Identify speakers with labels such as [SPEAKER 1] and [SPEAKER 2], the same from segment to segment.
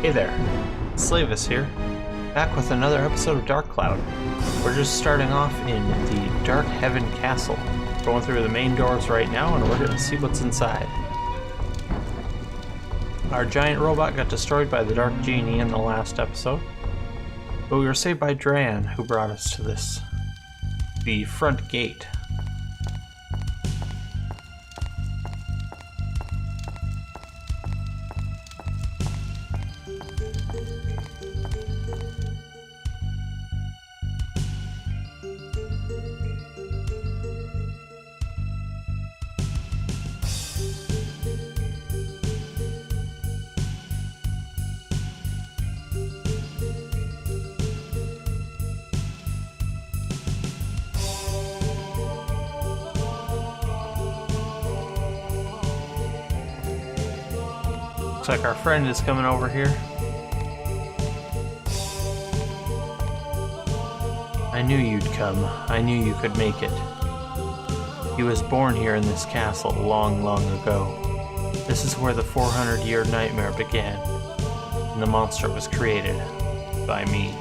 [SPEAKER 1] Hey there, Slavis here, back with another episode of Dark Cloud. We're just starting off in the Dark Heaven Castle. Going through the main doors right now, and we're going to see what's inside. Our giant robot got destroyed by the Dark Genie in the last episode, but we were saved by Dran, who brought us to the front gate. Looks like our friend is coming over here. I knew you'd come. I knew you could make it. He was born here in this castle long, long ago. This is where the 400-year nightmare began, and the monster was created by me.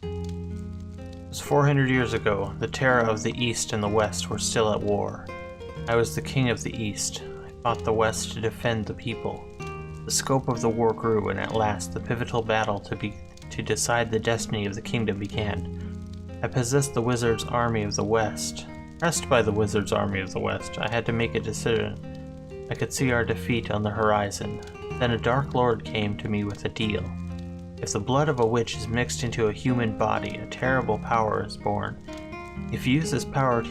[SPEAKER 1] It was 400 years ago. The Terra of the East and the West were still at war. I was the king of the East. I fought the West to defend the people. The scope of the war grew, and at last the pivotal battle to decide the destiny of the kingdom began. I possessed the wizard's army of the West. Pressed by the wizard's army of the West, I had to make a decision. I could see our defeat on the horizon. Then a dark lord came to me with a deal. If the blood of a witch is mixed into a human body, a terrible power is born. If you use this power,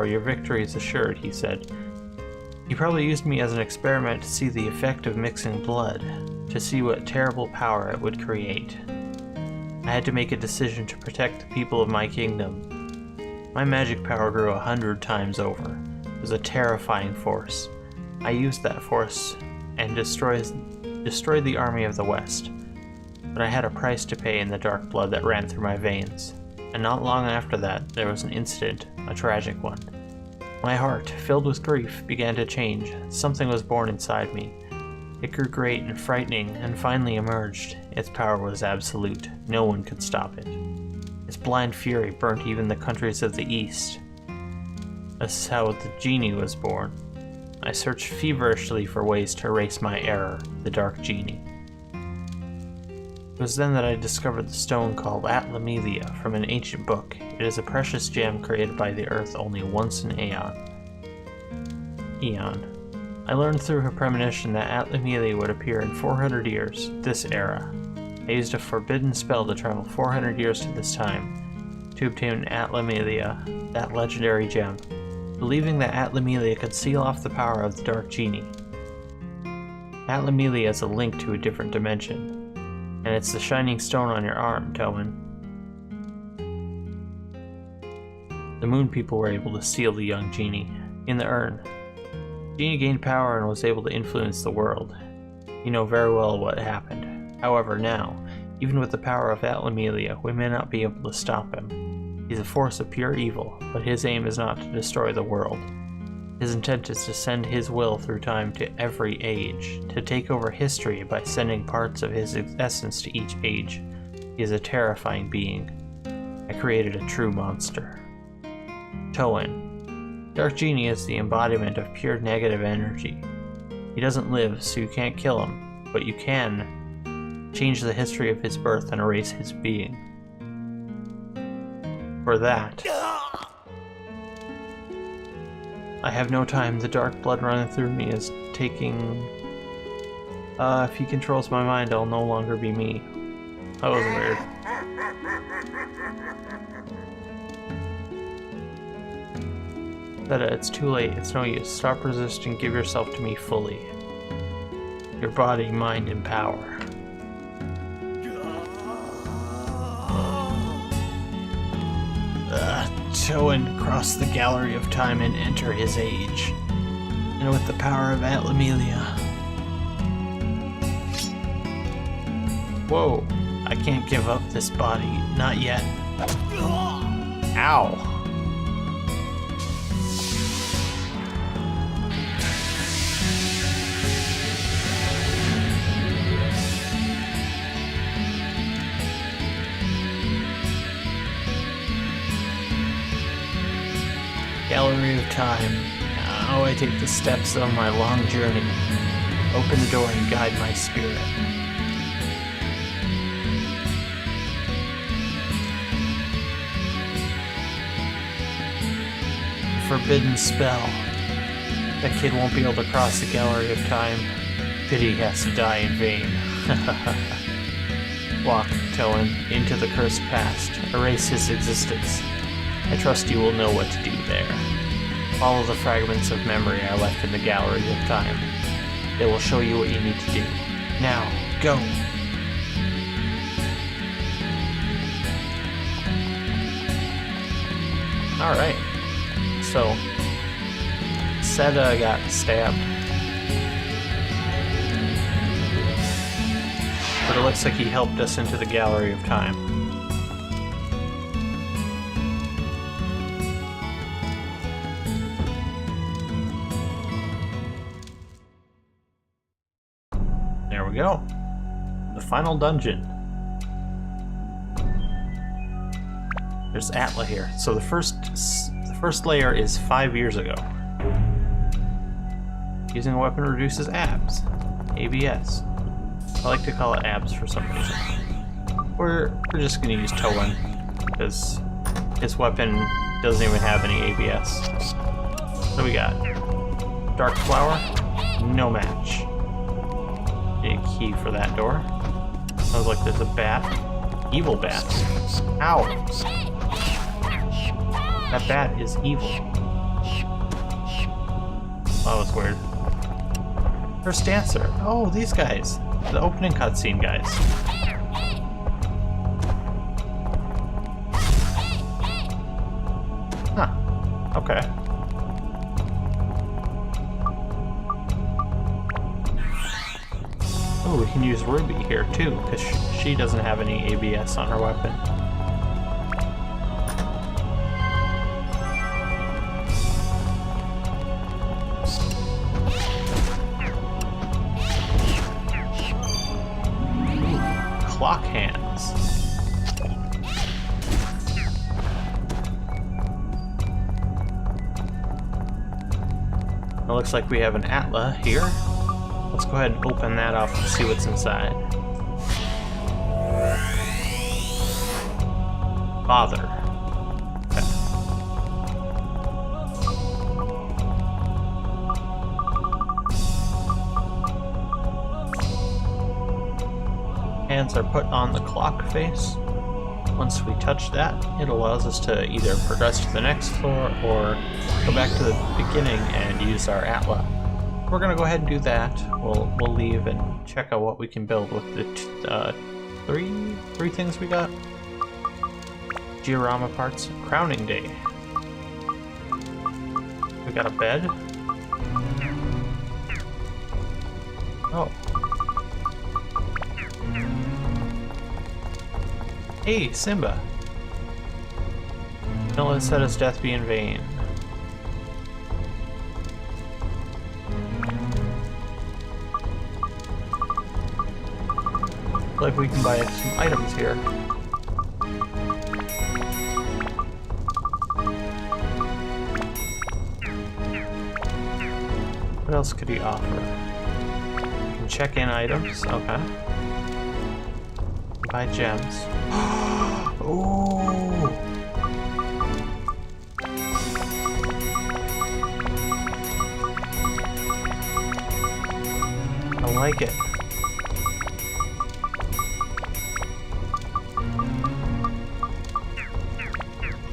[SPEAKER 1] your victory is assured, he said. He probably used me as an experiment to see the effect of mixing blood, to see what terrible power it would create. I had to make a decision to protect the people of my kingdom. My magic power grew 100 times over. It was a terrifying force. I used that force and destroyed the army of the West. But I had a price to pay in the dark blood that ran through my veins. And not long after that, there was an incident, a tragic one. My heart, filled with grief, began to change. Something was born inside me. It grew great and frightening, and finally emerged. Its power was absolute. No one could stop it. Its blind fury burnt even the countries of the East. This is how the genie was born. I searched feverishly for ways to erase my error, the Dark Genie. It was then that I discovered the stone called Atlamelia from an ancient book. It is a precious gem created by the earth only once in eon. I learned through her premonition that Atlamelia would appear in 400 years, this era. I used a forbidden spell to travel 400 years to this time, to obtain Atlamelia, that legendary gem, believing that Atlamelia could seal off the power of the Dark Genie. Atlamelia is a link to a different dimension. And it's the shining stone on your arm, Towan. The moon people were able to seal the young genie in the urn. Genie gained power and was able to influence the world. You know very well what happened. However, now, even with the power of Atlamelia, we may not be able to stop him. He's a force of pure evil, but his aim is not to destroy the world. His intent is to send his will through time to every age, to take over history by sending parts of his essence to each age. He is a terrifying being. I created a true monster. Towan. Dark Genie is the embodiment of pure negative energy. He doesn't live, so you can't kill him, but you can change the history of his birth and erase his being. For that, I have no time. The dark blood running through me is taking... if he controls my mind, I'll no longer be me. That was weird. It's too late. It's no use. Stop resisting. Give yourself to me fully. Your body, mind, and power. Towan cross the gallery of time and enter his age. And with the power of Atlamelia. Whoa, I can't give up this body, not yet. Ow. time. Now I take the steps of my long journey. Open the door and guide my spirit. Forbidden spell. That kid won't be able to cross the gallery of time. Pity he has to die in vain. Walk, Toan, into the cursed past. Erase his existence. I trust you will know what to do there. Follow the fragments of memory I left in the gallery of time. They will show you what you need to do. Now, go! Alright. So, Seda got stabbed. But it looks like he helped us into the gallery of time. There we go. The final dungeon. There's Atla here. So the first layer is 5 years ago. Using a weapon reduces abs. ABS. I like to call it abs for some reason. We're just gonna use Toan because his weapon doesn't even have any ABS. So we got Dark Flower, no match. Need a key for that door. Sounds like there's a bat. Evil bat. Ow! That bat is evil. That was weird. First dancer. Oh, these guys. The opening cutscene guys. Huh. Okay. Oh, we can use Ruby here too, because she doesn't have any ABS on her weapon. Clock hands. It looks like we have an Atla here. Let's go ahead and open that up and see what's inside. Father. Hands are put on the clock face. Once we touch that, it allows us to either progress to the next floor or go back to the beginning and use our Atla. We're gonna go ahead and do that. We'll leave and check out what we can build with the three things we got. Diorama parts. Crowning day. We got a bed. Oh. Hey, Simba! Don't let Seda's death be in vain. Like we can buy some items here. What else could he offer? We can check in items, okay. Buy gems. Ooh! I like it.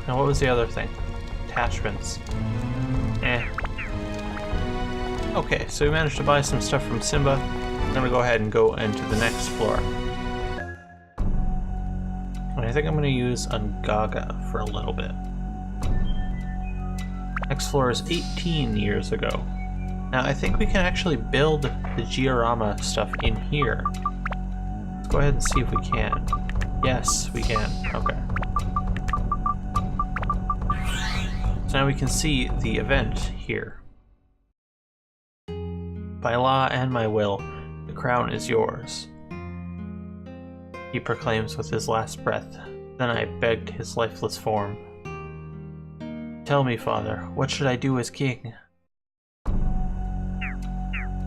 [SPEAKER 1] Now what was the other thing? Attachments. Eh. Okay, so we managed to buy some stuff from Simba. I'm gonna go ahead and go into the next floor. And I think I'm gonna use Ungaga for a little bit. Next floor is 18 years ago. Now I think we can actually build the Diorama stuff in here. Let's go ahead and see if we can. Yes, we can. Okay. So now we can see the event here. By law and my will, the crown is yours. He proclaims with his last breath. Then I begged his lifeless form. Tell me, Father, what should I do as king?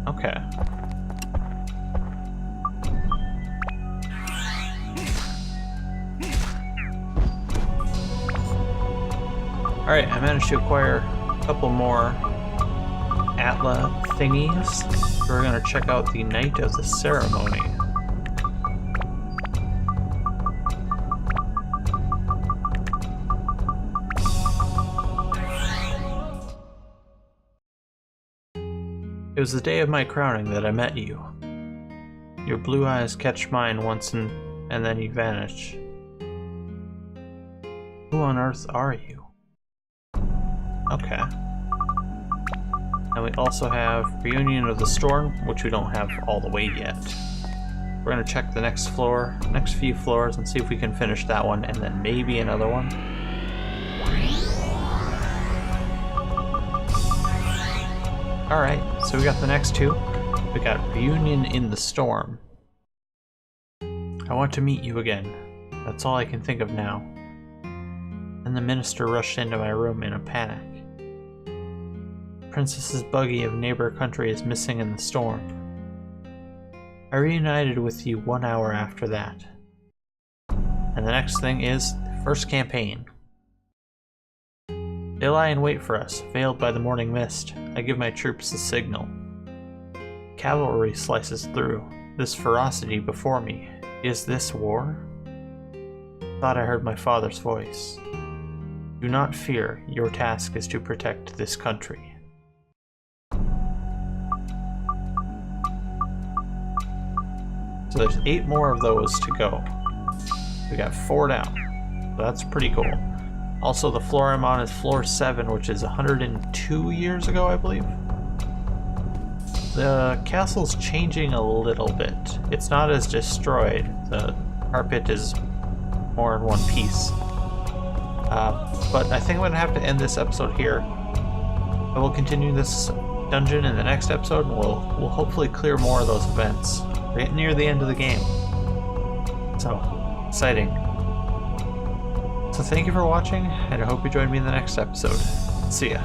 [SPEAKER 1] Okay. Alright, I managed to acquire a couple more Atla thingies. We're gonna check out the Night of the Ceremony. It was the day of my crowning that I met you. Your blue eyes catch mine once and then you vanish. Who on earth are you? Okay. And we also have Reunion of the Storm, which we don't have all the way yet. We're gonna check the next few floors, and see if we can finish that one, and then maybe another one. Alright, so we got the next two. We got Reunion in the Storm. I want to meet you again. That's all I can think of now. Then the minister rushed into my room in a panic. Princess's buggy of neighbor country is missing in the storm. I reunited with you 1 hour after that. And the next thing is the first campaign. They lie in wait for us, veiled by the morning mist. I give my troops the signal. Cavalry slices through. This ferocity before me. Is this war? Thought I heard my father's voice. Do not fear, your task is to protect this country. So there's 8 more of those to go. We got 4 down. So that's pretty cool. Also, the floor I'm on is floor 7, which is 102 years ago, I believe. The castle's changing a little bit. It's not as destroyed. The carpet is more in one piece. But I think I'm going to have to end this episode here. I will continue this dungeon in the next episode, and we'll hopefully clear more of those events. We're getting near the end of the game. So, exciting. So thank you for watching, and I hope you join me in the next episode. See ya.